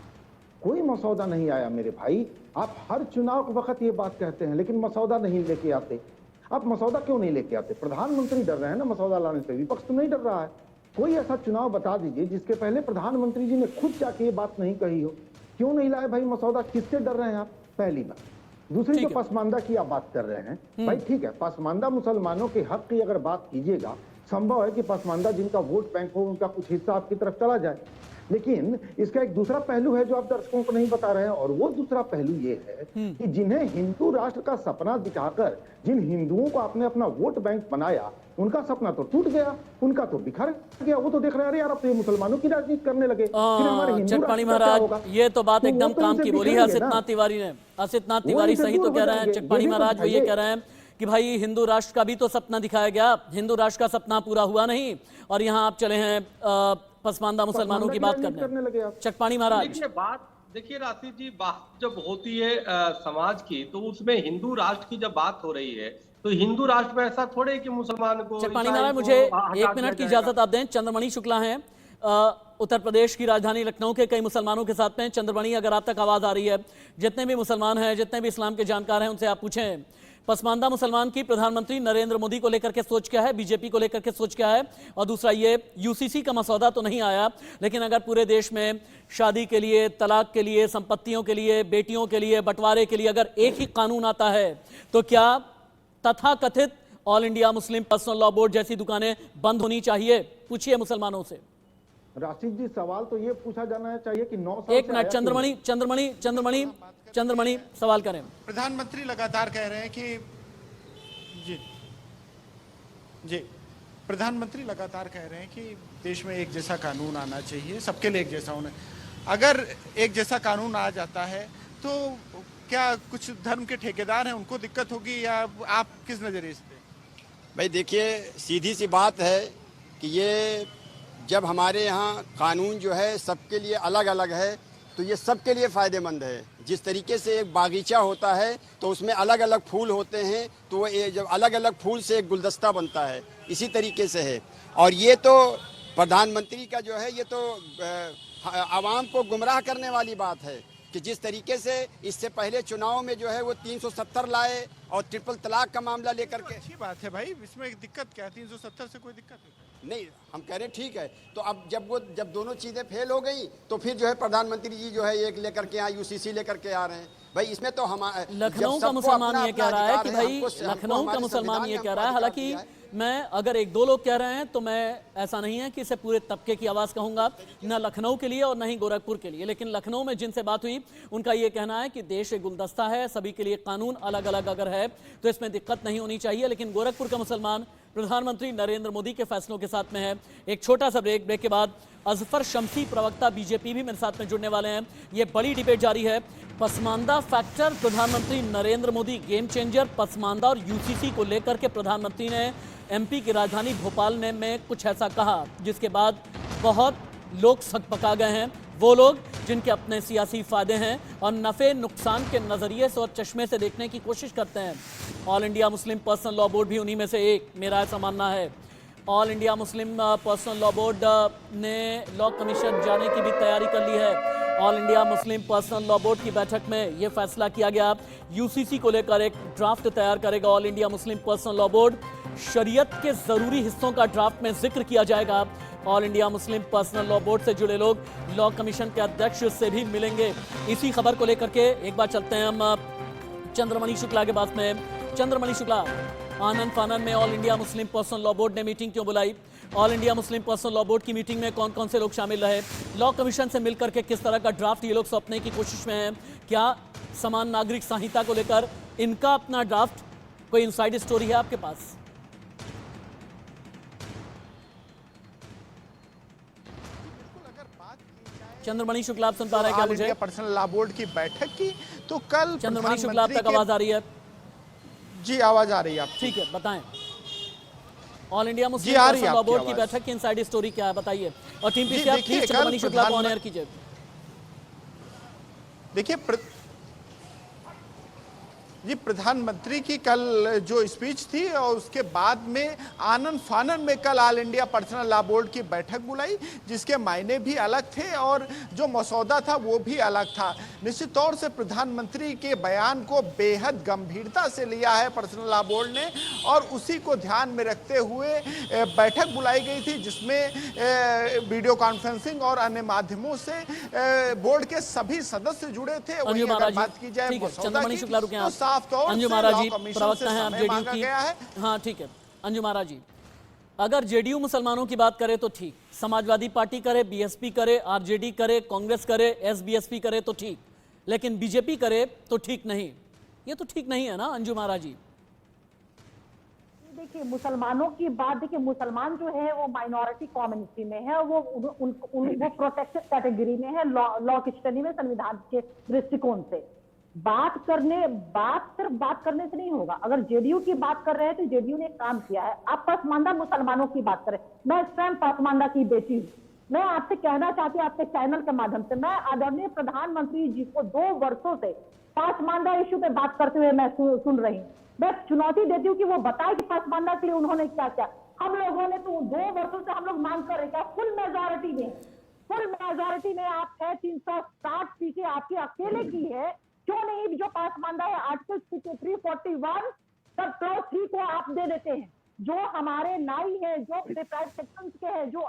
कोई मसौदा नहीं आया मेरे भाई। आप हर चुनाव के वक्त ये बात कहते हैं, लेकिन मसौदा नहीं लेके आते। आप मसौदा क्यों नहीं लेके आते? प्रधानमंत्री डर रहे हैं ना मसौदा लाने से, विपक्ष तो नहीं डर रहा है। कोई ऐसा चुनाव बता दीजिए जिसके पहले प्रधानमंत्री जी ने खुद जाके ये बात नहीं कही हो। क्यों नहीं लाए भाई मसौदा? किससे डर रहे हैं आप? पहली बात। दूसरी, जो पसमानदा की आप बात कर रहे हैं भाई, ठीक है, पसमानदा मुसलमानों के हक की अगर बात कीजिएगा, संभव है कि पसमानदा जिनका वोट बैंक हो उनका कुछ हिस्सा आपकी तरफ चला जाए, लेकिन इसका एक दूसरा पहलू है जो आप दर्शकों को नहीं बता रहे हैं, और वो दूसरा पहलू ये है कि जिन्हें हिंदू राष्ट्र का सपना दिखाकर जिन हिंदुओं को आपने अपना वोट बैंक बनाया, उनका सपना तो टूट गया, उनका तो बिखर गया। वो तो देख रहे हैं, अरे यार अब तो ये मुसलमानों की राजनीति करने लगे, फिर हमारे हिंदू चटपाणी राष्ट्र का क्या महाराज, होगा? ये तो बात तो एकदम वो तो काम इनसे की बोली है बिखरेंगे असित ना। नाथ तिवारी ने। असित नाथ तिवारी इनसे सही तो दूर कह हो रहे हैं, जाएंगे। चटपाणी ये भी तो महाराज वो ये बताइए। कह रहे हैं कि भाई हिंदू राष्ट्र का भी तो सपना दिखाया गया, हिंदू राष्ट्र का सपना पूरा हुआ नहीं, और यहाँ आप चले हैं पसमानदा मुसलमानों की बात करने लगे आप। चटपाणी महाराज, देखिए राशिद जी, बात जब होती है समाज की, तो उसमें हिंदू राष्ट्र की जब बात हो रही है, तो हिंदू राष्ट्र में ऐसा थोड़े है कि मुसलमान को, चटपाणी ईसाई महाराज को मुझे हटा 1 मिनट की दिया इजाजत जाएगा। आप दें। चंद्रमणि शुक्ला हैं उत्तर प्रदेश की राजधानी लखनऊ के कई मुसलमानों के साथ में। चंद्रमणि, अगर आप तक आवाज आ रही है, जितने भी मुसलमान हैं, जितने भी इस्लाम के जानकार हैं, उनसे आप पूछें पसमानदा मुसलमान की प्रधानमंत्री नरेंद्र मोदी को लेकर के सोच क्या है, बीजेपी को लेकर के सोच क्या है, और दूसरा ये यूसीसी का मसौदा तो नहीं आया, लेकिन अगर पूरे देश में शादी के लिए, तलाक के लिए, संपत्तियों के लिए, बेटियों के लिए, बंटवारे के लिए अगर एक ही कानून आता है, तो क्या तथाकथित all India Muslim personal law board जैसी दुकानें बंद होनी चाहिए? पूछिए मुसलमानों से। राशिद जी, सवाल तो ये पूछा जाना चाहिए कि 9 साल 1 मिनट, चंद्रमणि सवाल करें। प्रधानमंत्री लगातार कह रहे हैं कि जी प्रधानमंत्री लगातार कह रहे हैं कि देश में एक जैसा कानून आना चाहिए, सबके लिए एक जैसा होना। अगर एक जैसा कानून आ जाता है तो क्या कुछ धर्म के ठेकेदार हैं उनको दिक्कत होगी, या आप किस नजरिए से? भाई देखिए, सीधी सी बात है कि ये जब हमारे यहाँ कानून जो है सबके लिए अलग अलग है, तो ये सबके लिए फ़ायदेमंद है। जिस तरीके से एक बागीचा होता है तो उसमें अलग अलग फूल होते हैं, तो वो जब अलग अलग फूल से एक गुलदस्ता बनता है, इसी तरीके से है। और ये तो प्रधानमंत्री का जो है, ये तो आवाम को गुमराह करने वाली बात है कि जिस तरीके से इससे पहले चुनाव में जो है वो 370 लाए और ट्रिपल तलाक का मामला लेकर के। अच्छी बात है भाई, इसमें दिक्कत क्या है? 370 से कोई दिक्कत नहीं, हम कह रहे हैं ठीक है। तो अब जब दोनों चीजें फेल हो गई, तो फिर जो है प्रधानमंत्री जी जो है एक लेकर के यहाँ यूसीसी लेकर के आ रहे हैं। भाई इसमें तो हमारे लखनऊ का मुसलमान ये कह रहा है कि भाई लखनऊ का मुसलमान ये कह रहा है, हालांकि मैं अगर 1-2 लोग कह रहे हैं तो मैं ऐसा नहीं है कि इसे पूरे तबके की आवाज़ कहूंगा, न लखनऊ के लिए और न ही गोरखपुर के लिए। लेकिन लखनऊ में जिनसे बात हुई उनका ये कहना है कि देश एक गुलदस्ता है, सभी के लिए कानून अलग अलग अगर है तो इसमें दिक्कत नहीं होनी चाहिए। लेकिन गोरखपुर का मुसलमान प्रधानमंत्री नरेंद्र मोदी के फैसलों के साथ में है। एक छोटा सा ब्रेक के बाद अजफर शम्सी प्रवक्ता बीजेपी भी मेरे साथ में जुड़ने वाले हैं। ये बड़ी डिबेट जारी है। पसमानदा फैक्टर, प्रधानमंत्री नरेंद्र मोदी गेम चेंजर। पसमानदा और यूसीसी को लेकर के प्रधानमंत्री ने एमपी की राजधानी भोपाल में कुछ ऐसा कहा जिसके बाद बहुत लोग सकपका गए हैं। वो लोग जिनके अपने सियासी फायदे हैं और नफ़े नुकसान के नज़रिए से और चश्मे से देखने की कोशिश करते हैं। All India Muslim personal law board भी उन्हीं में से एक, मेरा ऐसा मानना है। All India Muslim personal law board ने लॉ कमीशन जाने की भी तैयारी कर ली है। All India Muslim personal law board की बैठक में ये फैसला किया गया, यूसीसी को लेकर एक ड्राफ्ट तैयार करेगा all India Muslim personal law board. शरीयत के ज़रूरी हिस्सों का ड्राफ्ट में जिक्र किया जाएगा। All India Muslim personal law board से जुड़े लोग लॉ कमीशन के अध्यक्ष से भी मिलेंगे। इसी खबर को लेकर के एक बार चलते हैं हम चंद्रमणि शुक्ला के पास में। चंद्रमणि शुक्ला, आनंद फानन में all India Muslim personal law board ने मीटिंग क्यों बुलाई? All India Muslim personal law board की मीटिंग में कौन कौन से लोग शामिल रहे? लॉ कमीशन से मिलकर के किस तरह का ड्राफ्ट ये लोग सौंपने की कोशिश में हैं? क्या समान नागरिक संहिता को लेकर इनका अपना ड्राफ्ट कोई इनसाइड स्टोरी है आपके पास? चंद्रमणि शुक्ला, आप सुन पा रहे हैं क्या मुझे? पर्सनल लॉ बोर्ड की बैठक की तो कल चंद्रमणि शुक्ला, आप तक आवाज आ रही है? जी आवाज आ रही है आपको? ठीक है, बताएं। ऑल इंडिया मुस्लिम आ रही है पर्सनल लॉ आपकी बोर्ड की आवाज। बैठक की इनसाइड स्टोरी क्या है, बताइए। और टीम जी, पीसीआर देखिए, प्लीज कल चंद्रमणि शुक्ला को ऑन एयर प्रधानमंत्री- कीजिए। देखिए जी, प्रधानमंत्री की कल जो स्पीच थी और उसके बाद में आनन फानन में कल all India personal law board की बैठक बुलाई, जिसके मायने भी अलग थे और जो मसौदा था वो भी अलग था। निश्चित तौर से प्रधानमंत्री के बयान को बेहद गंभीरता से लिया है पर्सनल लॉ बोर्ड ने और उसी को ध्यान में रखते हुए बैठक बुलाई गई थी, जिसमें वीडियो कॉन्फ्रेंसिंग और अन्य माध्यमों से बोर्ड के सभी सदस्य जुड़े थे। वहीं अगर बात की जाए मसौदा की, तो साफ तौर से अंजू महाराज जी, लॉ कमीशन प्रवक्ता से हैं आप समय जेडीयू मांगा की। गया है। हाँ ठीक है अंजू महाराज जी, अगर जेडीयू मुसलमानों की बात करे तो ठीक, समाजवादी पार्टी करे, बीएसपी करे, आरजेडी करे, कांग्रेस करे, एसबीएसपी करे तो ठीक, लेकिन बीजेपी करे तो ठीक नहीं। ये तो ठीक नहीं है ना अंजू महाराज जी? देखिए, मुसलमानों की बात, देखिए मुसलमान जो है वो माइनॉरिटी कम्युनिटी में है, वो वो प्रोटेक्टेड कैटेगरी में है लॉ की श्रेणी में संविधान के दृष्टिकोण से। बात सिर्फ बात करने से नहीं होगा। अगर जेडीयू की बात कर रहे हैं तो जेडीयू ने एक काम किया है। आप पसमानदा मुसलमानों की बात करें, मैं स्वयं पसमानदा की बेटी हूँ। मैं आपसे कहना चाहती हूँ आपके चैनल के माध्यम से, मैं आदरणीय प्रधानमंत्री जी को 2 वर्षों से पसमानदा इश्यू पे बात करते हुए मैं सुन रही हूँ। मैं चुनौती देती हूँ कि वो बताए कि पसमानदा के लिए उन्होंने क्या किया। हम लोगों ने तो 2 वर्षों से हम लोग मांग कर रहे हैं, फुल मेजोरिटी में आप है, 360 सीटें आपकी अकेले की है, क्यों नहीं जो पासमानदा है आर्टिकल 341 सब क्लॉज 3 को आप दे देते हैं। जो हमारे नाई है, जो डिप्राइव्ड सेक्शंस के हैं, जो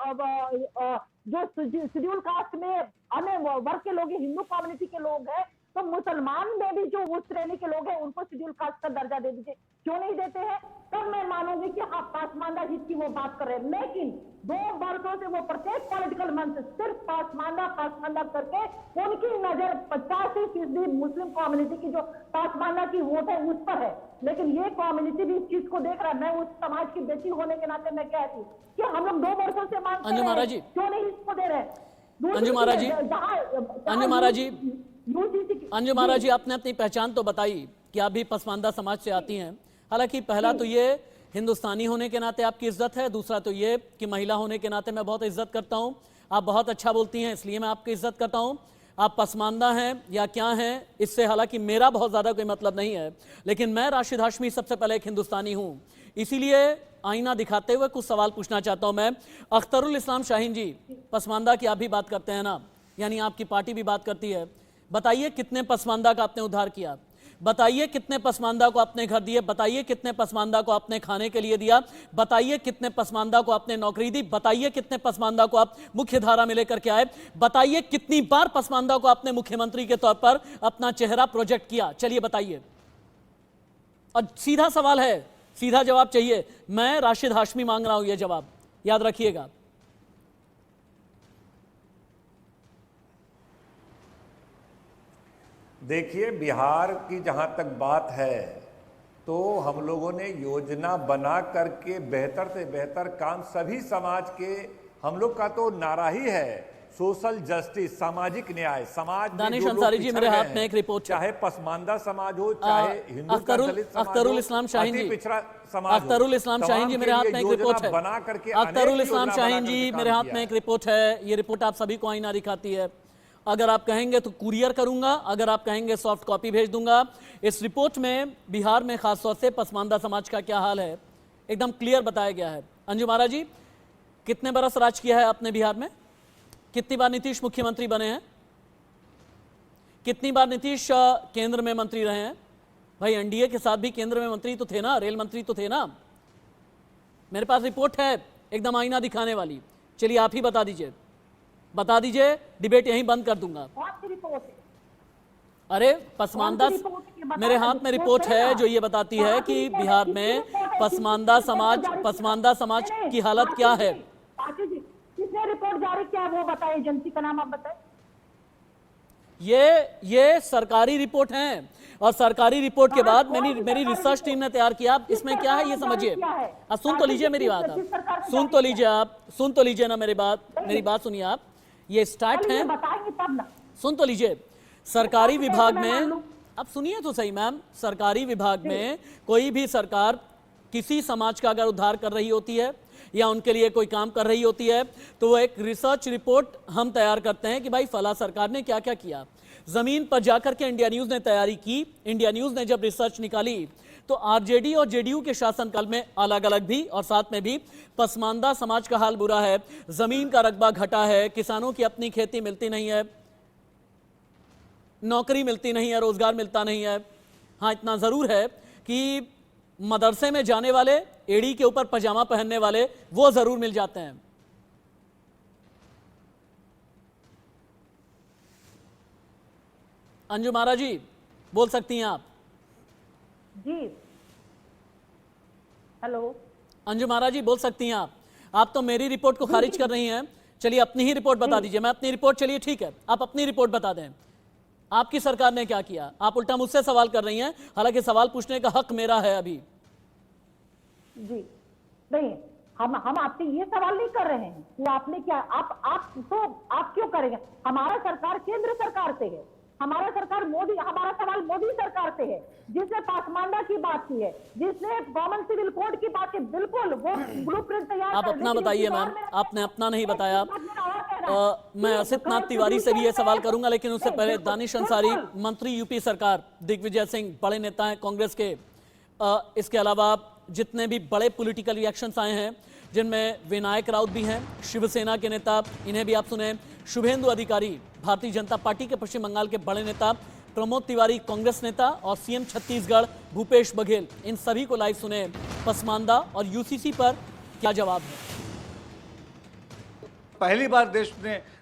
शेड्यूल कास्ट में अन्य वर्ग के लोग हैं, हिंदू कम्युनिटी के लोग हैं, तो मुसलमान में भी जो उस श्रेणी के लोग हैं उनको शेड्यूल कास्ट का दर्जा दे दीजिए। क्यों नहीं देते हैं? तब मैं मानूंगी कि आप पासमानदा हित की वो बात कर रहे हैं। लेकिन 2 वर्षों से वो प्रत्येक पॉलिटिकल मंच से सिर्फ पासमानदा करके उनकी नजर 85% मुस्लिम कम्युनिटी की जो पासमानदा की वोट है उस पर है। लेकिन ये कम्युनिटी भी इस चीज को देख रहा है। मैं उस समाज की बेटी होने के नाते मैं कहती हूँ कि हम लोग 2 वर्षों से मांग अंजू महाराज जी, क्यों नहीं इसको दे रहे? अंजू महाराज जी, अंजू महाराज जी, अंजू महाराज जी, आपने अपनी पहचान तो बताई कि आप भी पसमानदा समाज से आती हैं। हालांकि पहला तो ये हिंदुस्तानी होने के नाते आपकी इज्जत है, दूसरा तो ये कि महिला होने के नाते मैं बहुत इज्जत करता हूं। आप बहुत अच्छा बोलती हैं इसलिए मैं आपकी इज्जत करता हूं। आप पसमानदा हैं या क्या हैं इससे हालांकि मेरा बहुत ज़्यादा कोई मतलब नहीं है, लेकिन मैं राशिद हाशमी सबसे पहले एक हिंदुस्तानी हूं, इसीलिए आईना दिखाते हुए कुछ सवाल पूछना चाहता हूं मैं। अख्तरुल इस्लाम शाहीन जी, पसमानदा की आप भी बात करते हैं ना, यानी आपकी पार्टी भी बात करती है। बताइए कितने पसमानदा का आपने उद्धार किया? बताइए कितने पसमानदा को आपने घर दिए? बताइए कितने पसमानदा को आपने खाने के लिए दिया? बताइए कितने पसमानदा को आपने नौकरी दी? बताइए कितने पसमानदा को आप मुख्य धारा में लेकर के आए? बताइए कितनी बार पसमानदा को आपने मुख्यमंत्री के तौर पर अपना चेहरा प्रोजेक्ट किया? चलिए बताइए। और सीधा सवाल है, सीधा जवाब चाहिए। मैं राशिद हाशमी मांग रहा हूं यह जवाब, याद रखिएगा। देखिए, बिहार की जहां तक बात है तो हम लोगों ने योजना बना करके बेहतर से बेहतर काम सभी समाज के, हम लोग का तो नारा ही है सोशल जस्टिस, सामाजिक न्याय। समाज में दानिश जो लोग अंसारी जी, पिछड़ मेरे गए हाथ हैं, में एक रिपोर्ट है। चाहे पसमानदा समाज हो, चाहे हिंदू का दलित समाज हो, अख्तरुल इस्लाम शाहीन जी, पिछड़ा समाज हो, अख्तरुल इस्लाम शाहीन जी, मेरे हाथ में एक रिपोर्ट है। बना करके अख्तरुल इस्लाम शाहीन जी, मेरे हाथ में एक रिपोर्ट है। ये रिपोर्ट आप सभी को आईना दिखाती है। अगर आप कहेंगे तो कुरियर करूंगा, अगर आप कहेंगे सॉफ्ट कॉपी भेज दूंगा। इस रिपोर्ट में बिहार में खासतौर से पसमानदा समाज का क्या हाल है एकदम क्लियर बताया गया है। अंजू महाराज जी, कितने बरस राज किया है आपने बिहार में? कितनी बार नीतीश मुख्यमंत्री बने हैं? कितनी बार नीतीश केंद्र में मंत्री रहे हैं? भाई एनडीए के साथ भी केंद्र में मंत्री तो थे ना, रेल मंत्री तो थे ना। मेरे पास रिपोर्ट है एकदम आईना दिखाने वाली। चलिए आप ही बता दीजिए, बता दीजिए, डिबेट यहीं बंद कर दूंगा। अरे पसमानदा, मेरे हाथ में रिपोर्ट है जो ये बताती है कि बिहार में पसमानदा समाज की हालत क्या है। किसने रिपोर्ट जारी किया वो बताए, एजेंसी का नाम आप बताएं। ये सरकारी रिपोर्ट है और सरकारी रिपोर्ट के बाद मेरी रिसर्च टीम ने तैयार किया। इसमें क्या है ये समझिए। सुन तो लीजिए मेरी बात, आप सुन तो लीजिए ना मेरी बात सुनिए आप। ये स्टार्ट है, सुन तो लीजिए। सरकारी विभाग में, अब सुनिए तो सही मैम, सरकारी विभाग में कोई भी सरकार किसी समाज का अगर उद्धार कर रही होती है या उनके लिए कोई काम कर रही होती है तो वो एक रिसर्च रिपोर्ट हम तैयार करते हैं कि भाई फला सरकार ने क्या क्या किया। जमीन पर जाकर के इंडिया न्यूज ने तैयारी की। इंडिया न्यूज ने जब रिसर्च निकाली तो आरजेडी और जेडीयू के शासनकाल में अलग अलग भी और साथ में भी पसमानदा समाज का हाल बुरा है, जमीन का रकबा घटा है, किसानों की अपनी खेती मिलती नहीं है, नौकरी मिलती नहीं है, रोजगार मिलता नहीं है। हाँ, इतना जरूर है कि मदरसे में जाने वाले, एड़ी के ऊपर पजामा पहनने वाले वो जरूर मिल जाते हैं। अंजू महाराज जी बोल सकती हैं आप जी। हेलो अंजू महाराज जी बोल सकती हैं आप तो मेरी रिपोर्ट को खारिज कर रही हैं। चलिए अपनी ही रिपोर्ट बता दीजिए। मैं अपनी रिपोर्ट, चलिए ठीक है, आप अपनी रिपोर्ट बता दें। आपकी सरकार ने क्या किया? आप उल्टा मुझसे सवाल कर रही हैं, हालांकि सवाल पूछने का हक मेरा है अभी। जी नहीं, हम आपसे ये सवाल नहीं कर रहे हैं कि आपने क्या, आप क्यों करेंगे? हमारा सरकार केंद्र सरकार से है, हमारा सवाल मोदी सरकार से है, जिसने पासमानदा की बात की है, जिसने कॉमन सिविल कोड की बात की। बिल्कुल वो ब्लूप्रिंट तैयार। आप अपना बताइए मैम, आपने अपना नहीं बताया। मैं असित नाथ तिवारी से भी ये सवाल करूंगा, लेकिन उससे पहले दानिश अंसारी, मंत्री यूपी सरकार, दिग्विजय सिंह बड़े नेता हैं कांग्रेस के। इसके अलावा जितने भी बड़े पॉलिटिकल रिएक्शंस आए हैं, जिनमें विनायक राउत भी हैं, शिवसेना के नेता, इन्हें भी आप सुने, शुभेंदु अधिकारी भारतीय जनता पार्टी के पश्चिम बंगाल के बड़े नेता, प्रमोद तिवारी कांग्रेस नेता और सीएम छत्तीसगढ़ भूपेश बघेल, इन सभी को लाइव सुने। पसमानदा और यूसीसी पर क्या जवाब है? पहली बार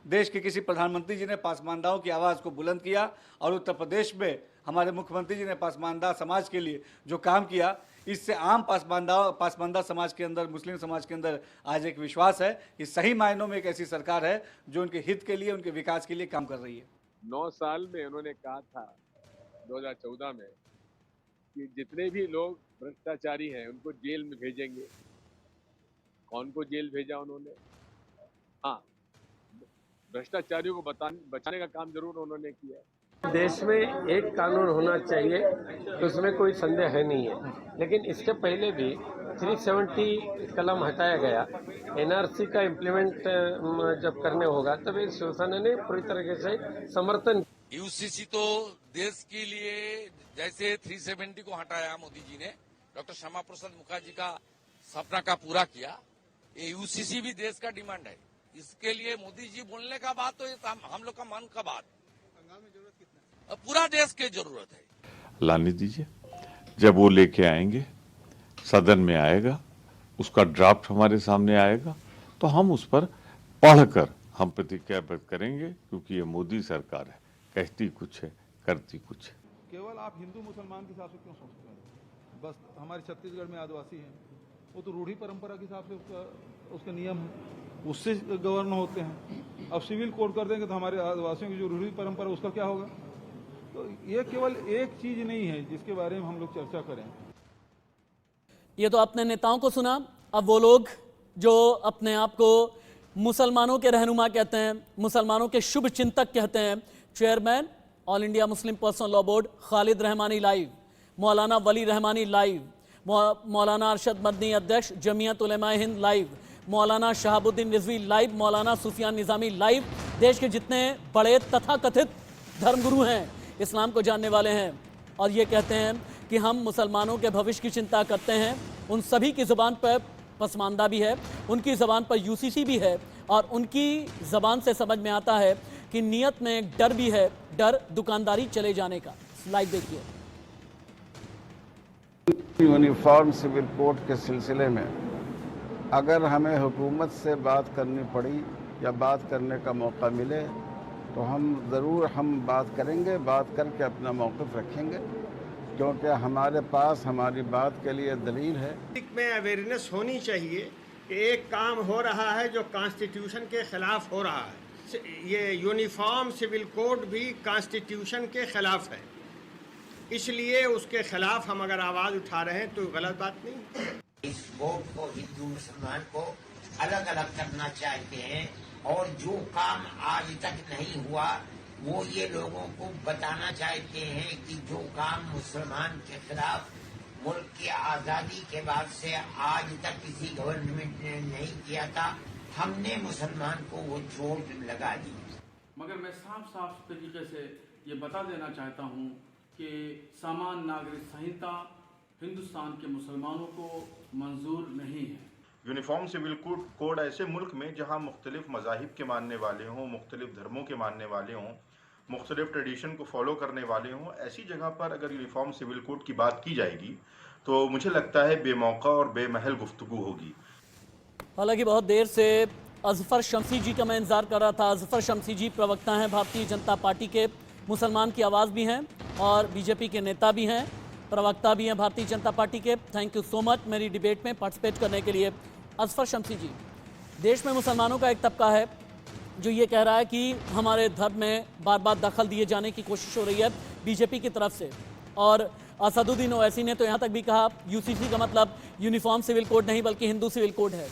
देश के किसी प्रधानमंत्री जी ने पासमानदाओं की आवाज़ को बुलंद किया और उत्तर प्रदेश में हमारे मुख्यमंत्री जी ने पासमानदा समाज के लिए जो काम किया, इससे आम पासमानदा समाज के अंदर, मुस्लिम समाज के अंदर आज एक विश्वास है कि सही मायनों में एक ऐसी सरकार है जो उनके हित के लिए, उनके विकास के लिए काम कर रही है। 9 साल में उन्होंने कहा था 2014 में कि जितने भी लोग भ्रष्टाचारी हैं उनको जेल में भेजेंगे। कौन को जेल भेजा उन्होंने? हाँ, भ्रष्टाचारियों को बचाने का काम जरूर उन्होंने किया। देश में एक कानून होना चाहिए तो उसमें कोई संदेह है नहीं है, लेकिन इसके पहले भी 370 कलम हटाया गया। एनआरसी का इम्प्लीमेंट जब करने होगा तब शिवसेना ने पूरी तरीके से समर्थन। यूसीसी तो देश के लिए, जैसे 370 को हटाया मोदी जी ने, डॉक्टर श्यामा प्रसाद मुखर्जी का सपना का पूरा किया, ये यूसीसी भी देश का डिमांड है। इसके लिए मोदी जी बोलने का बात तो हम लोग का मन का बात, पूरा देश की जरूरत है। लाने दीजिए, जब वो लेके आएंगे, सदन में आएगा, उसका ड्राफ्ट हमारे सामने आएगा तो हम उस पर पढ़कर हम प्रतिक्रिया व्यक्त करेंगे, क्योंकि ये मोदी सरकार है, कहती कुछ है, करती कुछ है। केवल आप हिंदू मुसलमान के हिसाब से क्यों सोचते हैं? बस हमारे छत्तीसगढ़ में आदिवासी हैं, वो तो रूढ़ी परंपरा के हिसाब से उसके नियम हैं, उससे गवर्न होते हैं। अब सिविल कोड कर देंगे तो हमारे आदिवासियों की जो रूढ़ी परंपरा उसका क्या होगा? तो ये केवल एक चीज नहीं है जिसके बारे में हम लोग चर्चा करें। ये तो आपने नेताओं को सुना। अब वो लोग जो अपने आप को मुसलमानों के रहनुमा कहते हैं, मुसलमानों के शुभ चिंतक कहते हैं, chairman all India Muslim personal law board Khalid Rahmani live, मौलाना वली रहमानी लाइव, मौलाना अरशद मदनी अध्यक्ष जमीयत उलेमाए हिंद लाइव, मौलाना शहाबुद्दीन रिजवी लाइव, मौलाना सुफियान निजामी लाइव। देश के जितने बड़े तथाकथित धर्मगुरु हैं, इस्लाम को जानने वाले हैं, और ये कहते हैं कि हम मुसलमानों के भविष्य की चिंता करते हैं। उन सभी की ज़बान पर पसमानदा भी है, उनकी ज़बान पर यूसीसी भी है, और उनकी ज़बान से समझ में आता है कि नीयत में एक डर भी है, डर दुकानदारी चले जाने का। स्लाइड देखिए। यूनिफॉर्म सिविल कोड के सिलसिले में अगर हमें हुकूमत से बात करनी पड़ी या बात करने का मौका मिले तो हम ज़रूर बात करेंगे, बात करके अपना मौक़िफ़ रखेंगे, क्योंकि हमारे पास हमारी बात के लिए दलील है। में अवेयरनेस होनी चाहिए कि एक काम हो रहा है जो कॉन्स्टिट्यूशन के खिलाफ हो रहा है, ये यूनिफॉर्म सिविल कोड भी कॉन्स्टिट्यूशन के खिलाफ है, इसलिए उसके खिलाफ हम अगर आवाज उठा रहे हैं तो गलत बात नहीं। इस वोट को हिंदू मुसलमान को अलग अलग करना चाहते हैं और जो काम आज तक नहीं हुआ वो ये लोगों को बताना चाहते हैं कि जो काम मुसलमान के खिलाफ मुल्क की आज़ादी के बाद से आज तक किसी गवर्नमेंट ने नहीं किया था, हमने मुसलमान को वो चोट लगा दी। मगर मैं साफ साफ तरीके से ये बता देना चाहता हूँ कि सामान्य नागरिक संहिता हिंदुस्तान के मुसलमानों को मंजूर नहीं है। यूनिफॉर्म सिविल कोड ऐसे मुल्क में जहाँ मुख्तलिफ मज़ाहिब के मानने वाले हों, मुख्तलिफ धर्मों के मानने वाले हों, मुख्तलिफ ट्रेडिशन को फॉलो करने वाले हों, ऐसी जगह पर अगर यूनिफॉर्म सिविल कोड की बात की जाएगी तो मुझे लगता है बेमौका और बेमहल गुफ्तगू होगी। हालांकि बहुत देर से अजफर शमसी जी का मैं इंतजार कर रहा था। अजफर शमसी जी प्रवक्ता हैं भारतीय जनता पार्टी के, मुसलमान की आवाज़ भी हैं और बीजेपी के नेता भी हैं, प्रवक्ता भी हैं भारतीय जनता पार्टी के। थैंक यू सो मच मेरी डिबेट में पार्टिसिपेट करने के लिए। अजफर शमसी जी, देश में मुसलमानों का एक तबका है जो ये कह रहा है कि हमारे धर्म में बार बार दखल दिए जाने की कोशिश हो रही है बीजेपी की तरफ से, और असदुद्दीन ओवैसी ने तो यहाँ तक भी कहा यूसीसी का मतलब यूनिफॉर्म सिविल कोड नहीं बल्कि हिंदू सिविल कोड है।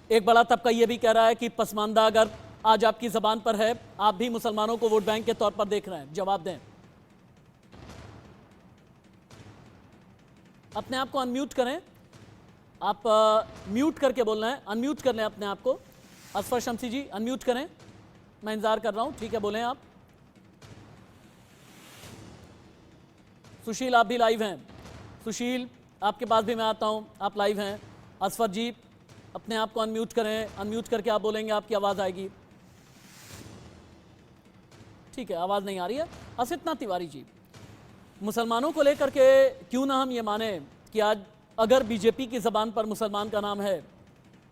एक बड़ा तबका ये भी कह रहा है कि पसमानदा अगर आज आपकी जबान पर है, आप भी मुसलमानों को वोट बैंक के तौर पर देख रहे हैं, जवाब दें। अपने आप को अनम्यूट करें, आप म्यूट करके बोल रहे हैं, अनम्यूट कर लें अपने आप को। अजफर शमसी जी अनम्यूट करें, मैं इंतजार कर रहा हूं। ठीक है, बोलें आप। सुशील आप भी लाइव हैं। सुशील आपके पास भी मैं आता हूं, आप लाइव हैं। अजफर जी अपने आप को अनम्यूट करें, अनम्यूट करके आप बोलेंगे, आपकी आवाज़ आएगी। ठीक है, आवाज़ नहीं आ रही है। असितना तिवारी जी, मुसलमानों को लेकर के क्यों ना हम ये माने कि आज अगर बीजेपी की ज़बान पर मुसलमान का नाम है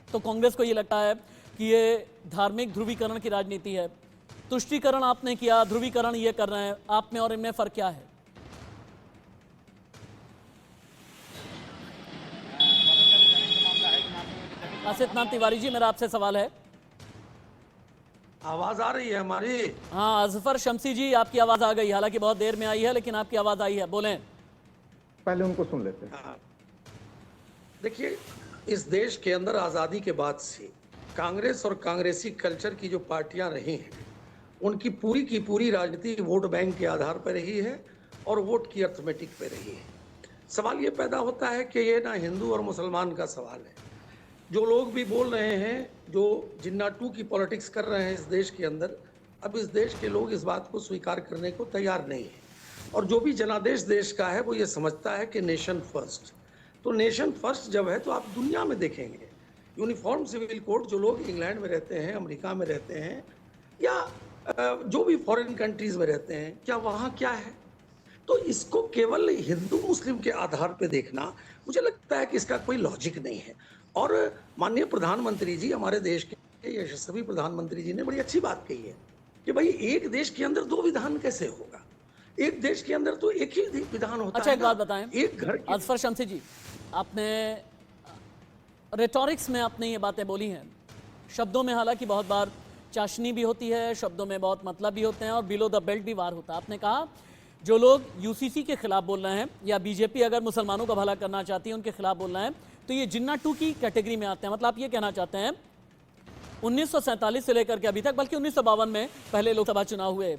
तो कांग्रेस को ये लगता है कि ये धार्मिक ध्रुवीकरण की राजनीति है। तुष्टीकरण आपने किया, ध्रुवीकरण ये कर रहे हैं, आप में और इनमें फ़र्क क्या है? आसित तिवारी जी, मेरा आपसे सवाल है। आवाज आ रही है हमारी? हाँ, अजफर शमसी जी आपकी आवाज आ गई, हालांकि बहुत देर में आई है लेकिन आपकी आवाज आई है, बोलें। पहले उनको सुन लेते हैं। हाँ। देखिए, इस देश के अंदर आज़ादी के बाद से कांग्रेस और कांग्रेसी कल्चर की जो पार्टियां रही हैं, उनकी पूरी की पूरी राजनीति वोट बैंक के आधार पर रही है और वोट की अर्थमेटिक पे रही है। सवाल ये पैदा होता है कि ये ना हिंदू और मुसलमान का सवाल है। जो लोग भी बोल रहे हैं, जो जिन्ना टू की पॉलिटिक्स कर रहे हैं इस देश के अंदर, अब इस देश के लोग इस बात को स्वीकार करने को तैयार नहीं है। और जो भी जनादेश देश का है वो ये समझता है कि नेशन फर्स्ट। तो नेशन फर्स्ट जब है तो आप दुनिया में देखेंगे यूनिफॉर्म सिविल कोड, जो लोग इंग्लैंड में रहते हैं, अमेरिका में रहते हैं, या जो भी फॉरेन कंट्रीज में रहते हैं, क्या वहाँ क्या है? तो इसको केवल हिंदू मुस्लिम के आधार पे देखना, मुझे लगता है कि इसका कोई लॉजिक नहीं है। और माननीय प्रधानमंत्री जी, हमारे देश के यशस्वी प्रधानमंत्री जी ने बड़ी अच्छी बात कही है कि भाई एक देश के अंदर दो विधान कैसे होगा? एक देश के अंदर तो एक ही विधान होता है। अच्छा, एक बात बताएं, एक घर अजफर शमसी जी, आपने रेटोरिक्स में आपने ये बातें बोली हैं, शब्दों में हालांकि बहुत बार चाशनी भी होती है, शब्दों में बहुत मतलब भी होते हैं और बिलो द बेल्ट भी वार होता है। आपने कहा जो लोग यूसीसी के खिलाफ बोल रहे हैं या बीजेपी अगर मुसलमानों का भला करना चाहती है उनके खिलाफ बोल रहे हैं तो ये जिन्ना टू की कैटेगरी में आते हैं। मतलब आप ये कहना चाहते हैं 1947 से लेकर के अभी तक, बल्कि 1952 में पहले लोकसभा चुनाव हुए,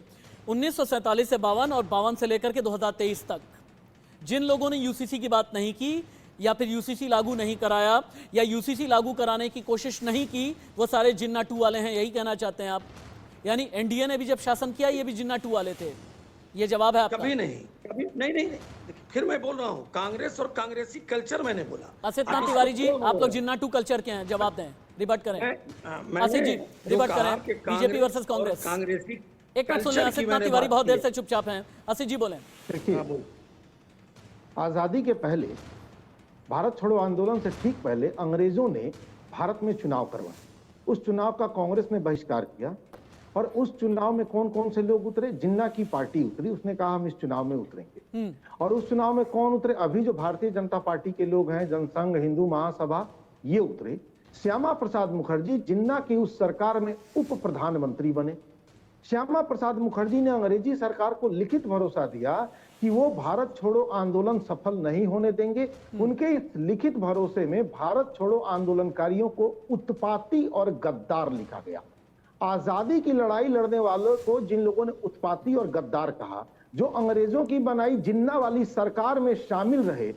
1947 से 52 और 52 से लेकर के 2023 तक जिन लोगों ने यूसीसी की बात नहीं की या फिर यूसीसी लागू नहीं कराया या यूसीसी लागू कराने की कोशिश नहीं की, वो सारे जिन्ना टू वाले हैं, यही कहना चाहते हैं आप? यानी एनडीए ने भी जब शासन किया ये भी जिन्ना टू वाले थे, ये जवाब है आपका? कभी नहीं, कभी नहीं। फिर मैं बोल रहा हूँ, कांग्रेस और कांग्रेसी कल्चर मैंने बोला। आसित तिवारी जी, आप लोग जिन्ना टू कल्चर के हैं, जवाब दें, रिबर्ट करें। आसित जी रिबर्ट करें, बीजेपी वर्सेस कांग्रेस। कांग्रेसी एक मिनट सुन लें, आसित तिवारी बहुत देर से चुपचाप हैं। आसित जी बोलें। देखिए, आजादी के पहले, भारत छोड़ो आंदोलन से ठीक पहले अंग्रेजों ने भारत में चुनाव करवाए। उस चुनाव का कांग्रेस ने बहिष्कार किया और उस चुनाव में कौन कौन से लोग उतरे? जिन्ना की पार्टी उतरी, उसने कहा हम इस चुनाव में उतरेंगे। और उस चुनाव में कौन उतरे? अभी जो भारतीय जनता पार्टी के लोग हैं, जनसंघ, हिंदू महासभा, ये उतरे। श्यामा प्रसाद मुखर्जी जिन्ना की उस सरकार में उप प्रधानमंत्री बने। श्यामा प्रसाद मुखर्जी ने अंग्रेजी सरकार को लिखित भरोसा दिया कि वो भारत छोड़ो आंदोलन सफल नहीं होने देंगे। उनके इस लिखित भरोसे में भारत छोड़ो आंदोलनकारियों को उत्पाती और गद्दार लिखा गया। आजादी की लड़ाई लड़ने वालों को जिन लोगों ने उत्पाती और गद्दार कहा, जो अंग्रेजों की बनाई जिन्ना वाली सरकार में शामिल रहे,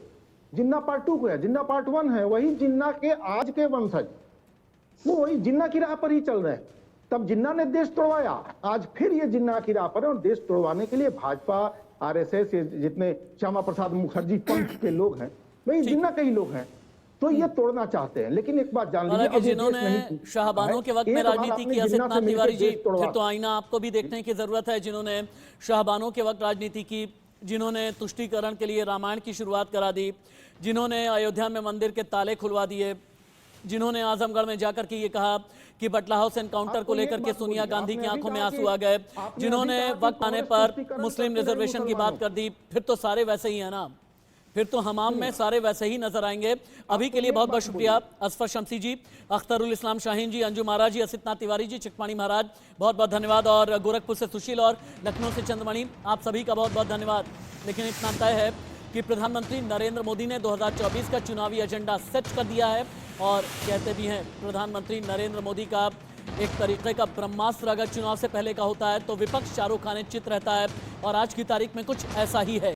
जिन्ना पार्ट 2 को है, जिन्ना पार्ट 1 है, वही जिन्ना के आज के वंशज, वो वही जिन्ना की राह पर ही चल रहे हैं। तब जिन्ना ने देश तोड़वाया, आज फिर ये जिन्ना की राह पर है और देश तोड़वाने के लिए भाजपा, आरएसएस, जितने श्यामा प्रसाद मुखर्जी पंथ के लोग हैं, वही जिन्ना के ही लोग हैं, तो ये तोड़ना चाहते हैं। लेकिन एक बात जान लीजिए, जिन्होंने शाहबानों के वक्त में राजनीति की है सत्यनाथ तिवारी जी, फिर तो आईना आपको भी देखने की जरूरत है। जिन्होंने शाहबानों के वक्त राजनीति की, जिन्होंने तुष्टीकरण के लिए रामायण की शुरुआत करा दी, जिन्होंने अयोध्या में मंदिर के ताले खुलवा दिए, जिन्होंने आजमगढ़ में जाकर के ये कहा कि बटला हाउस एनकाउंटर को लेकर के सोनिया गांधी की आंखों में आंसू आ गए, जिन्होंने वक्त आने पर मुस्लिम रिजर्वेशन की बात कर दी, फिर तो सारे वैसे ही है ना, फिर तो हमाम में सारे वैसे ही नजर आएंगे। अभी के लिए बहुत बहुत शुक्रिया असफर शमसी जी, अख्तरुल इस्लाम शाहीन जी, अंजू महाराज जी, सत्यनाथ तिवारी जी, चिकपाणी महाराज, बहुत बहुत धन्यवाद। और गोरखपुर से सुशील और लखनऊ से चंद्रमणि, आप सभी का बहुत बहुत धन्यवाद। लेकिन इतना तय है कि प्रधानमंत्री नरेंद्र मोदी ने 2024 का चुनावी एजेंडा सेट कर दिया है और कहते भी हैं प्रधानमंत्री नरेंद्र मोदी का एक तरीके का ब्रह्मास्त्र अगर चुनाव से पहले का होता है तो विपक्ष चारों खाने चित रहता है, और आज की तारीख में कुछ ऐसा ही है।